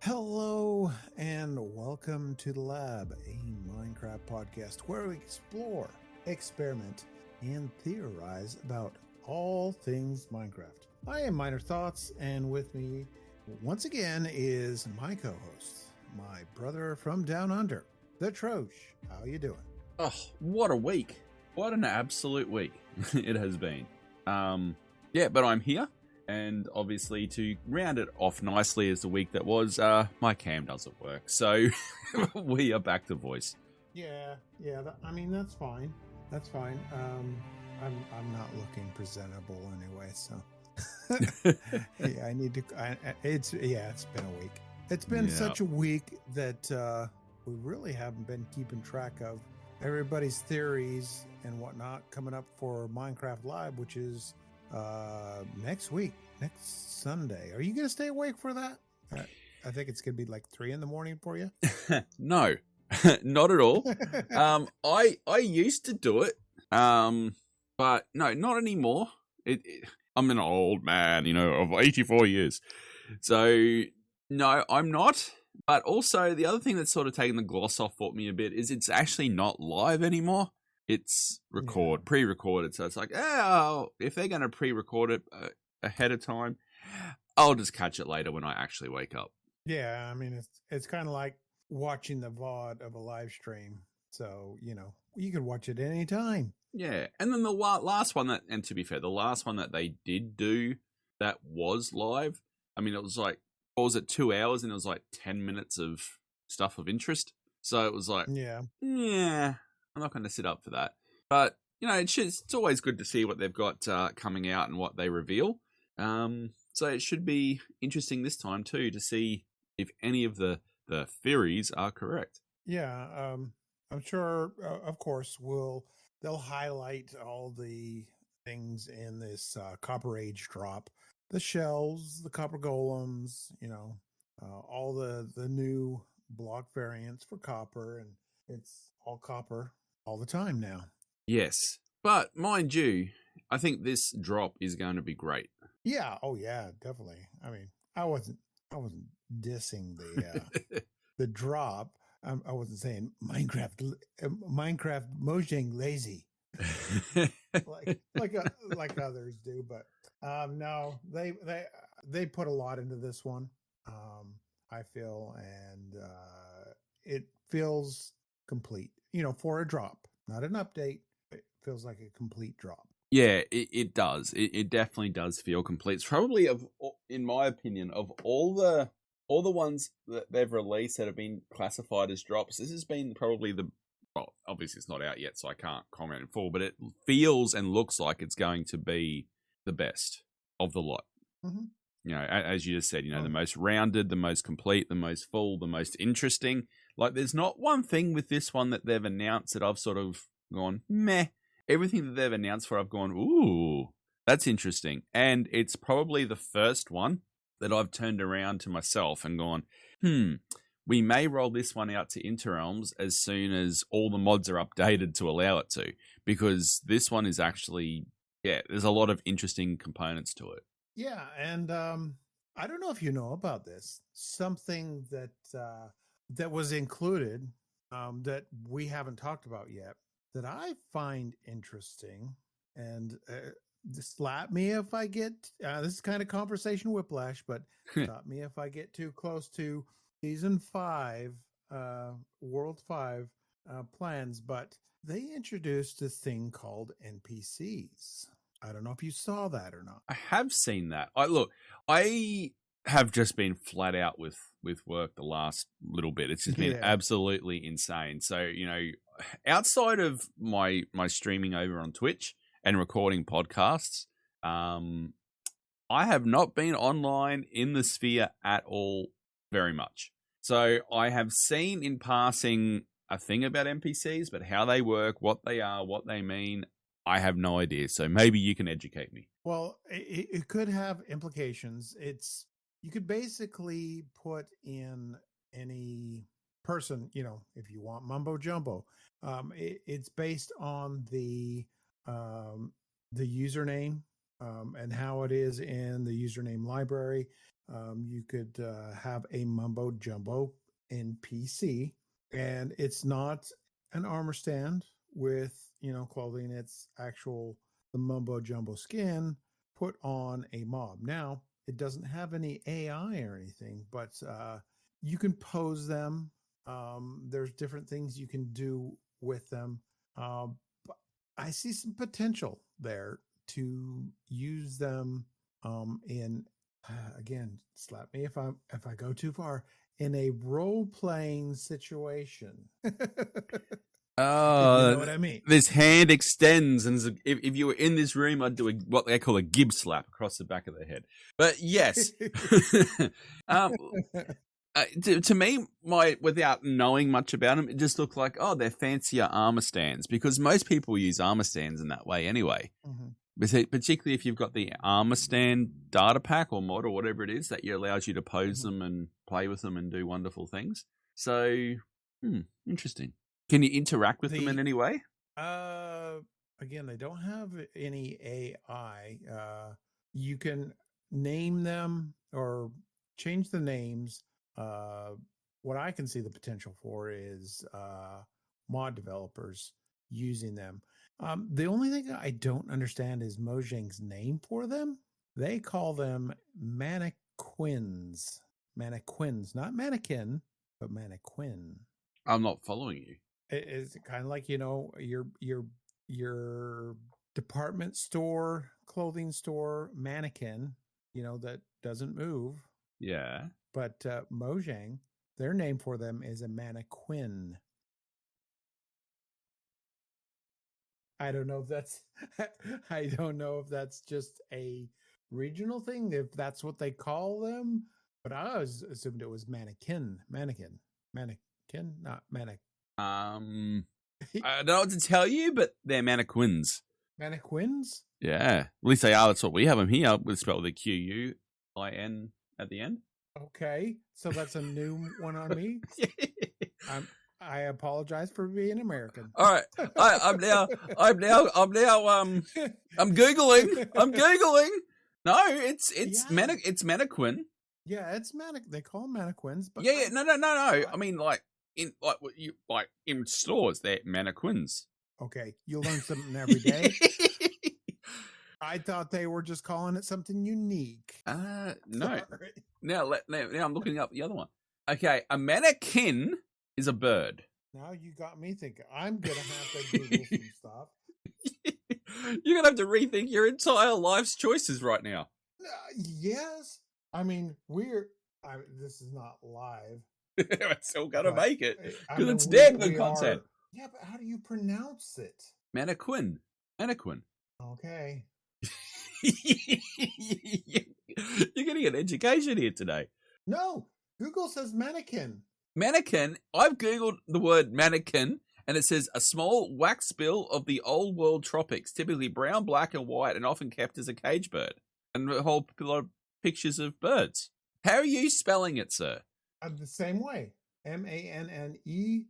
Hello and welcome to the Lab, a Minecraft podcast where we explore, experiment, and theorize about all things Minecraft. I am MinerThoughts, and with me once again is my co-host, my brother from down under, the Troj. How you doing? Oh, what a week. What an absolute week it has been. But I'm here. And obviously to round it off nicely as the week that was, my cam doesn't work. So we are back to voice. Yeah, that's fine. That's fine. I'm not looking presentable anyway, so yeah, I need to. It's been a week. It's been such a week that we really haven't been keeping track of everybody's theories and whatnot coming up for Minecraft Live, which is next week, next Sunday. Are you gonna stay awake for that? I think it's gonna be like 3 a.m. for you. No, not at all. I used to do it, but no, not anymore. I'm an old man, of 84 years, so no, I'm not. But also, the other thing that's sort of taken the gloss off for me a bit is it's actually not live anymore. It's pre-recorded. So it's like, if they're going to pre-record it ahead of time, I'll just catch it later when I actually wake up. Yeah, I mean, it's kind of like watching the VOD of a live stream. So, you can watch it any time. Yeah, and then the last one and to be fair, the last one that they did do that was live, I mean, it was like, what was it, 2 hours, and it was like 10 minutes of stuff of interest. So it was like, yeah, I'm not going to sit up for that. But, it's always good to see what they've got coming out and what they reveal. So it should be interesting this time too to see if any of the theories are correct. Yeah, I'm sure, of course, they'll highlight all the things in this Copper Age drop. The shells, the copper golems, all the new block variants for copper, and it's all copper all the time now. Yes, but mind you, I think this drop is going to be great. Yeah, oh yeah, definitely. I mean, I wasn't dissing the the drop. I wasn't saying Minecraft Mojang lazy. like others do, but no, they put a lot into this one. I feel, and it feels complete. For a drop, not an update. It feels like a complete drop. Yeah, it does. It definitely does feel complete. It's probably, in my opinion, of all the ones that they've released that have been classified as drops, this has been probably well, obviously it's not out yet, so I can't comment in full, but it feels and looks like it's going to be the best of the lot. Mm-hmm. As you just said, the most rounded, the most complete, the most full, the most interesting. Like, there's not one thing with this one that they've announced that I've sort of gone, meh. Everything that they've announced for, I've gone, ooh, that's interesting. And it's probably the first one that I've turned around to myself and gone, we may roll this one out to Interrealms as soon as all the mods are updated to allow it to, because this one is actually, there's a lot of interesting components to it. Yeah, and I don't know if you know about this. Something that was included that we haven't talked about yet that I find interesting, and slap me if I get this is kind of conversation whiplash, but stop me if I get too close to season 5, World 5 plans. But they introduced a thing called NPCs. I don't know if you saw that or not. I have seen that. I have just been flat out with work the last little bit. It's just been absolutely insane. So, outside of my streaming over on Twitch and recording podcasts, I have not been online in the sphere at all very much. So I have seen in passing a thing about NPCs, but how they work, what they are, what they mean, I have no idea. So maybe you can educate me. Well, it could have implications. You could basically put in any person, if you want mumbo jumbo. It's based on the username and how it is in the username library. You could have a mumbo jumbo NPC, and it's not an armor stand with clothing. It's actual the mumbo jumbo skin put on a mob. Now it doesn't have any AI or anything, but you can pose them. There's different things you can do with them. But I see some potential there to use them in again, slap me if I go too far, in a role playing situation. If you know what I mean. This hand extends, and if you were in this room, I'd do what they call a gib slap across the back of the head. But yes, to me, without knowing much about them, it just looked like, oh, they're fancier armor stands, because most people use armor stands in that way anyway. Mm-hmm. Particularly if you've got the armor stand data pack or mod or whatever it is that allows you to pose them and play with them and do wonderful things. So, interesting. Can you interact with them in any way? Again, they don't have any AI. You can name them or change the names. What I can see the potential for is mod developers using them. The only thing I don't understand is Mojang's name for them. They call them mannequins. Mannequins, not mannequin, but mannequin. I'm not following you. It's kind of like, your department store, clothing store mannequin, that doesn't move. Yeah. But Mojang, their name for them is a mannequin. I don't know if that's just a regional thing, if that's what they call them, but I always assumed it was mannequin, not mannequin. I don't know what to tell you, but they're mannequins. Mannequins? Yeah. At least they are. That's what we have them here. It's spelled with a Q-U-I-N at the end. Okay. So that's a new one on me. I apologize for being American. All right. I'm Googling. No, it's mannequin. Yeah, it's they call them mannequins, but yeah. No. I mean, in stores, they're mannequins. Okay, you learn something every day. I thought they were just calling it something unique. No. Now I'm looking up the other one. Okay, a mannequin is a bird. Now you got me thinking. I'm gonna have to Google some stuff. You're gonna have to rethink your entire life's choices right now. Yes, I mean this is not live. We're still gonna make it because it's damn good content. Yeah, but how do you pronounce it? Mannequin. Okay. You're getting an education here today. No, Google says mannequin. Mannequin. I've Googled the word mannequin, and it says a small wax bill of the old world tropics, typically brown, black, and white, and often kept as a cage bird. And a whole lot of pictures of birds. How are you spelling it, sir? The same way. mannequin.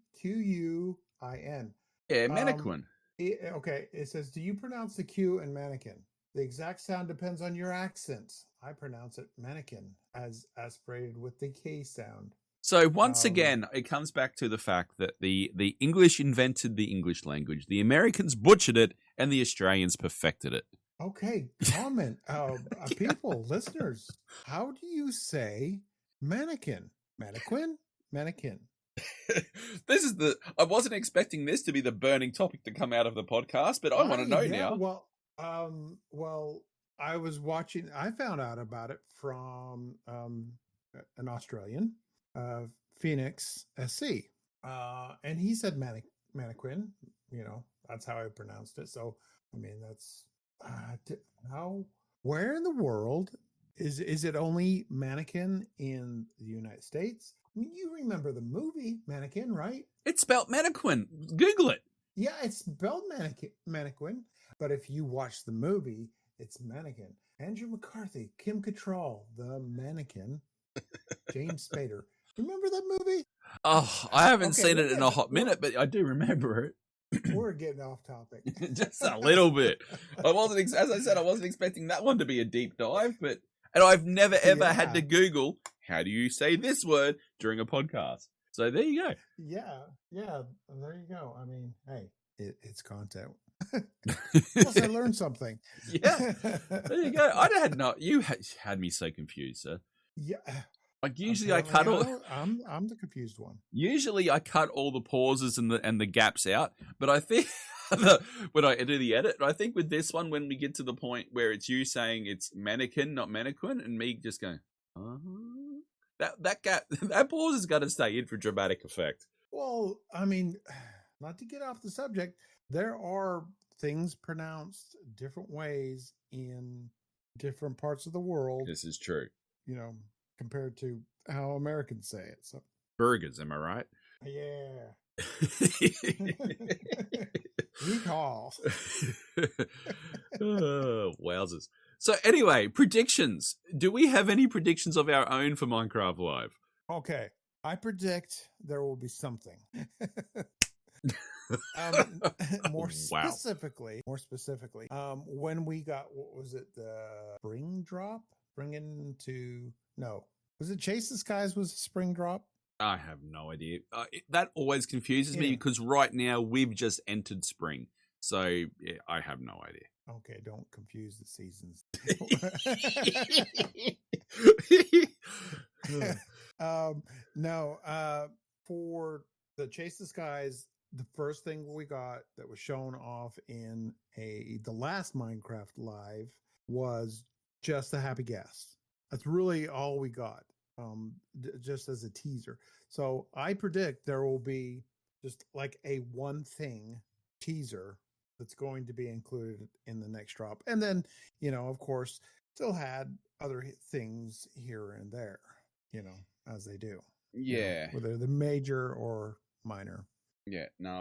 Yeah, mannequin. Okay, it says, do you pronounce the Q in mannequin? The exact sound depends on your accent. I pronounce it mannequin, as aspirated with the K sound. So once again, it comes back to the fact that the English invented the English language, the Americans butchered it, and the Australians perfected it. Okay, comment. People, listeners, how do you say mannequin? Mannequin? Mannequin. I wasn't expecting this to be the burning topic to come out of the podcast, but I want to know now. Well, I was watching. I found out about it from an Australian, Phoenix SC, and he said mannequin. That's how I pronounced it. So, I mean, that's how. Where in the world is it only mannequin in the United States? I mean, you remember the movie Mannequin, right? It's spelled mannequin. Google it. Yeah, it's spelled mannequin. But if you watch the movie, it's mannequin. Andrew McCarthy, Kim Cattrall, the mannequin, James Spader. Remember that movie? Oh, I haven't seen it in a hot minute, but I do remember it. We're getting off topic. Just a little bit. As I said, I wasn't expecting that one to be a deep dive, and I've never ever had to Google how do you say this word during a podcast. So there you go. Yeah, there you go. I mean, hey, it's content. Plus, I learned something. Yeah, there you go. You had me so confused, sir. Yeah. Like usually I cut all. I'm the confused one. Usually I cut all the pauses and the gaps out, but I think when I do the edit, I think with this one, when we get to the point where it's you saying it's mannequin, not mannequin, and me just going, that gap, that pause has got to stay in for dramatic effect. Well, I mean, not to get off the subject, there are things pronounced different ways in different parts of the world. This is true. Compared to how Americans say it. So burgers, am I right? Yeah. Recall. Wowzers. So anyway, predictions. Do we have any predictions of our own for Minecraft Live? Okay. I predict there will be something. More specifically, when we got, what was it, the spring drop? Was it Chase the Skies was a spring drop? I have no idea. That always confuses me because right now we've just entered spring. So yeah, I have no idea. Okay, don't confuse the seasons. For the Chase the Skies, the first thing we got that was shown off in the last Minecraft Live was just a happy guest. That's really all we got, just as a teaser. So I predict there will be just like a one thing teaser that's going to be included in the next drop. And then, of course, still had other things here and there, as they do. Yeah. Whether they're major or minor. Yeah, no,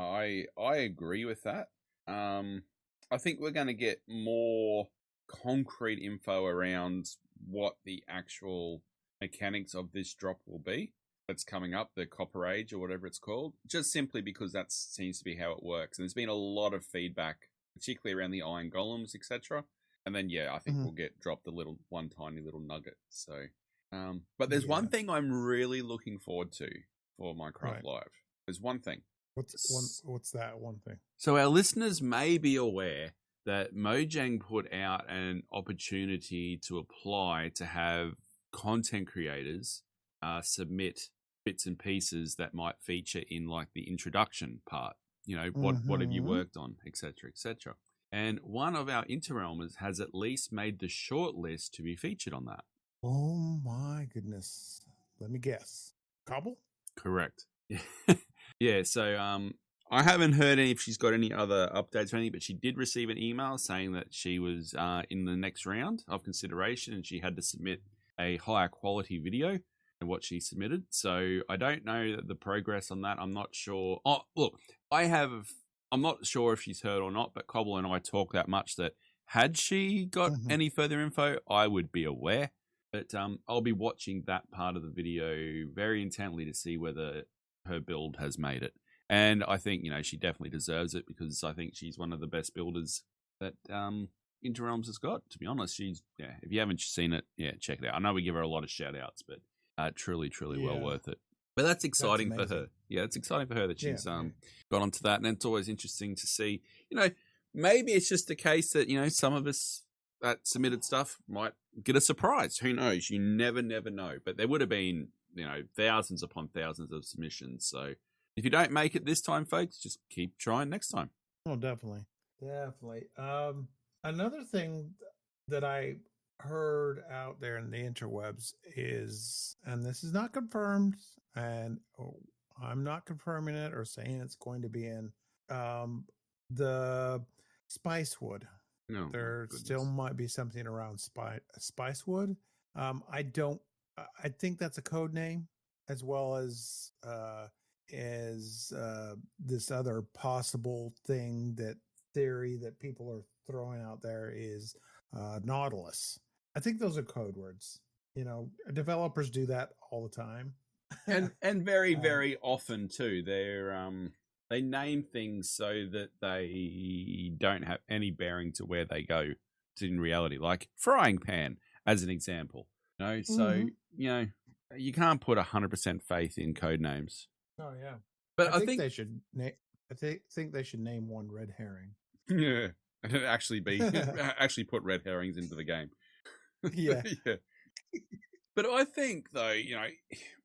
I agree with that. I think we're going to get more concrete info around what the actual mechanics of this drop will be that's coming up, the Copper Age or whatever it's called, just simply because that seems to be how it works. And there's been a lot of feedback, particularly around the Iron Golems, etc. And then, I think we'll get dropped one tiny little nugget. So, but there's one thing I'm really looking forward to for Minecraft Live. There's one thing. What's that one thing? So our listeners may be aware that Mojang put out an opportunity to apply to have content creators submit bits and pieces that might feature in like the introduction part. What have you worked on, etc., etc. And one of our Interrealmers has at least made the short list to be featured on that. Oh my goodness! Let me guess. Cobble? Correct. Yeah. So I haven't heard if she's got any other updates or anything, but she did receive an email saying that she was in the next round of consideration and she had to submit a higher quality video than what she submitted. So I don't know the progress on that. I'm not sure. Oh, look, I'm not sure if she's heard or not, but Cobble and I talk that much that had she got any further info, I would be aware. But I'll be watching that part of the video very intently to see whether her build has made it. And I think, she definitely deserves it because I think she's one of the best builders that Interrealms has got. To be honest, if you haven't seen it, check it out. I know we give her a lot of shout outs, but truly, truly well worth it. But that's exciting for her. Yeah, it's exciting for her that she's got onto that. And it's always interesting to see, maybe it's just a case that, some of us that submitted stuff might get a surprise. Who knows? You never know. But there would have been, thousands upon thousands of submissions. So if you don't make it this time, folks, just keep trying next time. Oh, definitely. Another thing that I heard out there in the interwebs is, and this is not confirmed, and I'm not confirming it or saying it's going to be in the Spicewood. No, there still might be something around Spicewood. I think that's a code name, as well as this other possible theory that people are throwing out there is Nautilus. I think those are code words. Developers do that all the time. and very, very often too. They're They name things so that they don't have any bearing to where they go in reality, like frying pan, as an example. So, you can't put 100% faith in code names. Oh yeah, But I think they should. Think they should name one red herring. Yeah, and actually put red herrings into the game. Yeah. Yeah. But I think, though,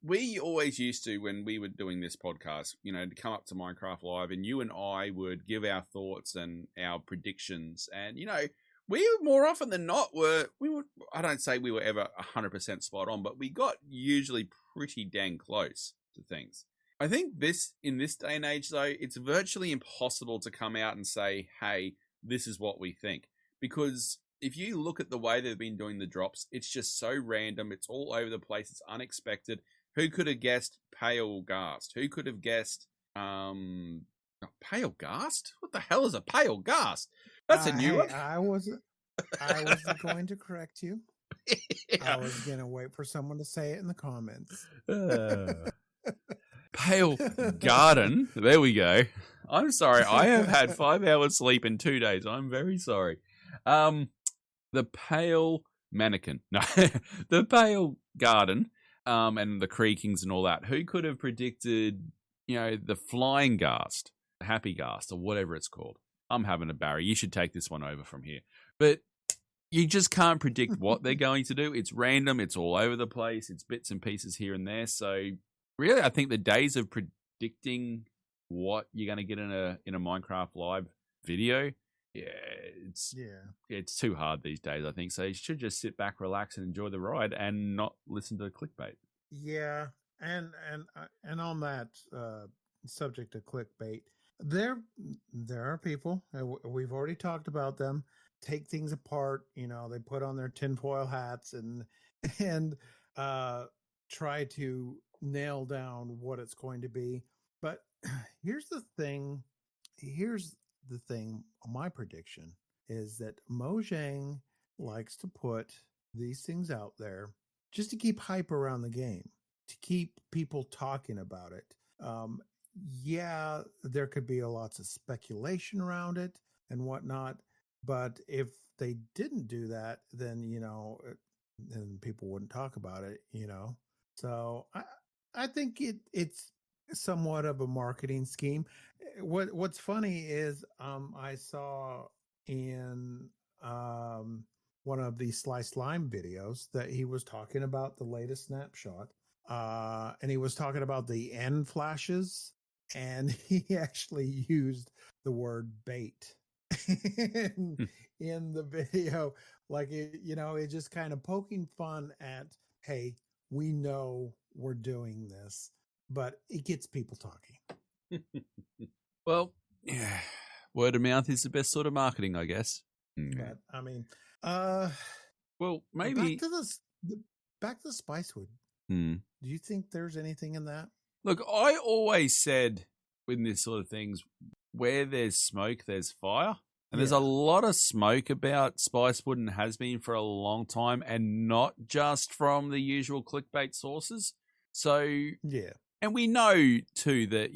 we always used to, when we were doing this podcast, to come up to Minecraft Live, and you and I would give our thoughts and our predictions. And, we more often than not I don't say we were ever 100% spot on, but we got usually pretty dang close to things. I think in this day and age, though, it's virtually impossible to come out and say, hey, this is what we think. Because if you look at the way they've been doing the drops, it's just so random. It's all over the place. It's unexpected. Who could have guessed Pale Ghast? Who could have guessed Pale Ghast? What the hell is a Pale Ghast? That's a new one. I wasn't going to correct you. Yeah. I was going to wait for someone to say it in the comments. Pale Garden. There we go. I'm sorry. I have had 5 hours sleep in 2 days. I'm very sorry. The Pale Mannequin. No, the Pale Garden, and the Creakings and all that. Who could have predicted, the Flying Ghast, the Happy Ghast, or whatever it's called? I'm having a Barry. You should take this one over from here. But you just can't predict what they're going to do. It's random. It's all over the place. It's bits and pieces here and there. So really, I think the days of predicting what you're going to get in a Minecraft Live video, it's too hard these days, I think. So you should just sit back, relax, and enjoy the ride, and not listen to the clickbait. Yeah, and on that subject of clickbait, there are people, we've already talked about them, take things apart. They put on their tinfoil hats and try to nail down what it's going to be. But here's the thing. My prediction is that Mojang likes to put these things out there just to keep hype around the game, to keep people talking about it. Yeah, there could be lots of speculation around it and whatnot, but if they didn't do that, then then people wouldn't talk about it. So I think it's somewhat of a marketing scheme. What's funny is I saw in one of the Slice Lime videos that he was talking about the latest snapshot, and he was talking about the end flashes, and he actually used the word bait in the video, like it's just kind of poking fun at, hey, we know we're doing this, but it gets people talking. Well, yeah, word of mouth is the best sort of marketing, I guess. But I mean, well, maybe back to the Spicewood. Do you think there's anything in that? Look, I always said with this sort of things, where there's smoke, there's fire. And there's a lot of smoke about Spicewood, and has been for a long time, and not just from the usual clickbait sources. So, yeah. And we know, too, that,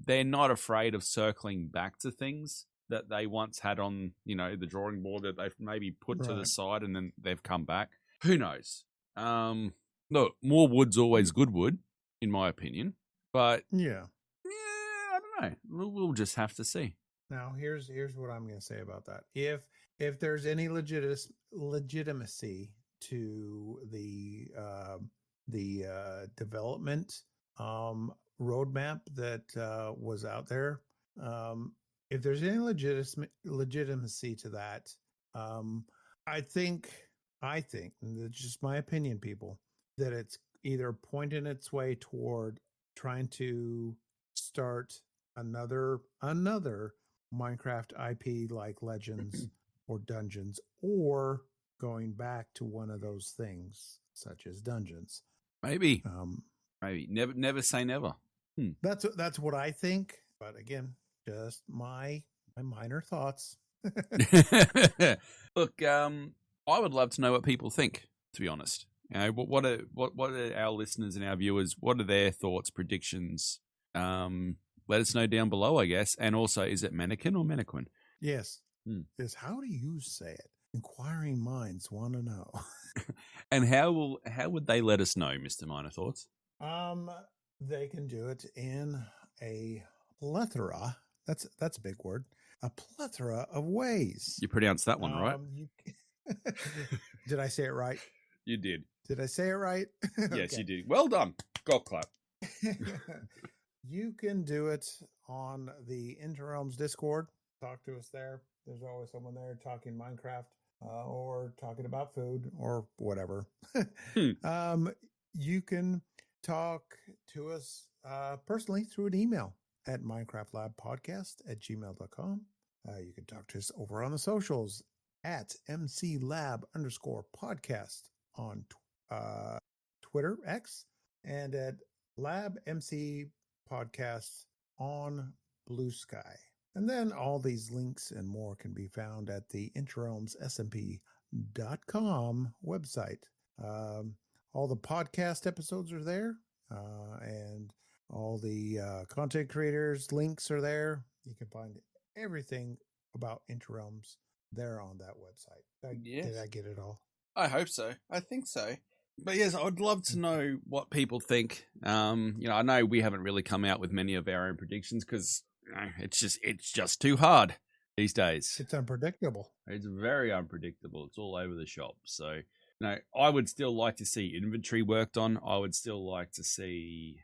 they're not afraid of circling back to things that they once had on, the drawing board that they've maybe put to the side, and then they've come back. Who knows? Look, more wood's always good wood, in my opinion. But, I don't know. We'll just have to see. Now, here's what I'm going to say about that. If there's any legitimacy to the development roadmap that was out there, if there's any legitimacy to that, I think, and it's just my opinion, people, that it's either pointing its way toward trying to start another Minecraft IP like Legends or Dungeons, or going back to one of those things such as Dungeons. Maybe. Maybe. Never say never. That's what I think. But again, just my minor thoughts. Look, I would love to know what people think, to be honest. What are our listeners and our viewers, what are their thoughts, predictions? let us know down below, I guess. And also, is it mannequin or mannequin? Yes. Is how do you say it? Inquiring minds want to know. And how would they let us know, Mr. MinerThoughts? They can do it in a plethora. That's a big word. A plethora of ways. You pronounced that one right. Did I say it right? You did. Did I say it right? Yes, okay. You did. Well done. Golf clap. You can do it on the Interrealms Discord. Talk to us there. There's always someone there talking Minecraft or talking about food or whatever. You can talk to us personally through an email at minecraftlabpodcast@gmail.com. You can talk to us over on the socials at mclab_podcast on Twitter, X, and at LabMC Podcast on Blue Sky. And then all these links and more can be found at the interrealmssmp.com website. All the podcast episodes are there, and all the content creators links are there. You can find everything about Interrealms there on that website. Did I get it all? I hope so. I think so. But yes, I would love to know what people think. I know we haven't really come out with many of our own predictions because it's just too hard these days. It's unpredictable. It's very unpredictable. It's all over the shop. So, I would still like to see inventory worked on. I would still like to see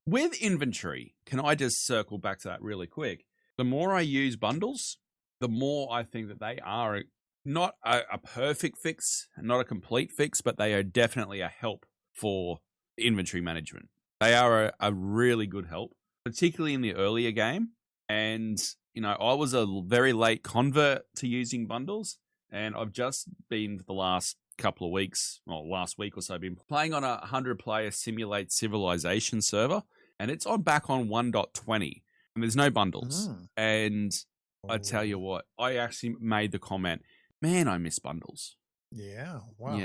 with inventory. Can I just circle back to that really quick? The more I use bundles, the more I think that they are not a perfect fix, not a complete fix, but they are definitely a help for inventory management. They are a really good help, particularly in the earlier game. And, I was a very late convert to using bundles, and I've just been for the last couple of weeks, last week or so, been playing on a 100-player Simulate Civilization server, and it's back on 1.20, and there's no bundles. And I tell you what, I actually made the comment, man, I miss bundles. Yeah. Wow.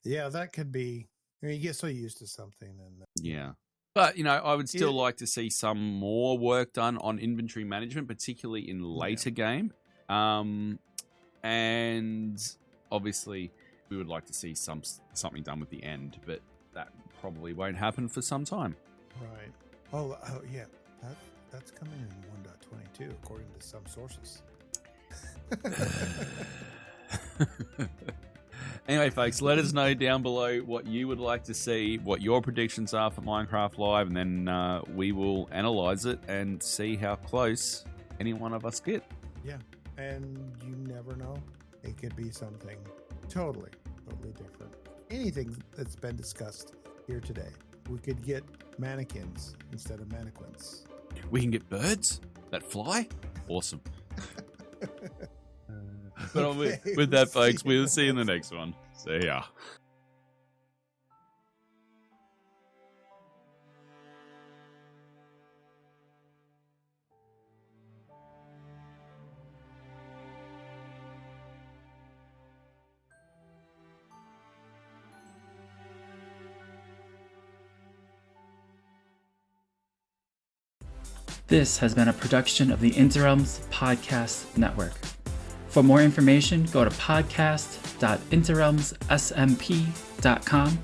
Yeah. That could be, you get so used to something. Yeah. But, I would still like to see some more work done on inventory management, particularly in later game. And obviously, we would like to see something done with the end, but that probably won't happen for some time. Right. Oh yeah. That's coming in 1.22, according to some sources. Anyway, folks, let us know down below what you would like to see, what your predictions are for Minecraft Live, and then we will analyze it and see how close any one of us get. Yeah, and you never know. It could be something totally different. Anything that's been discussed here today. We could get mannequins instead of mannequins. We can get birds that fly? Awesome. But okay, with that, folks, we'll see you in the next one. See ya. This has been a production of the Interrealms Podcast Network. For more information, go to podcast.interrealmssmp.com.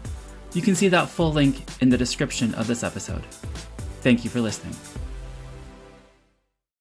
You can see that full link in the description of this episode. Thank you for listening.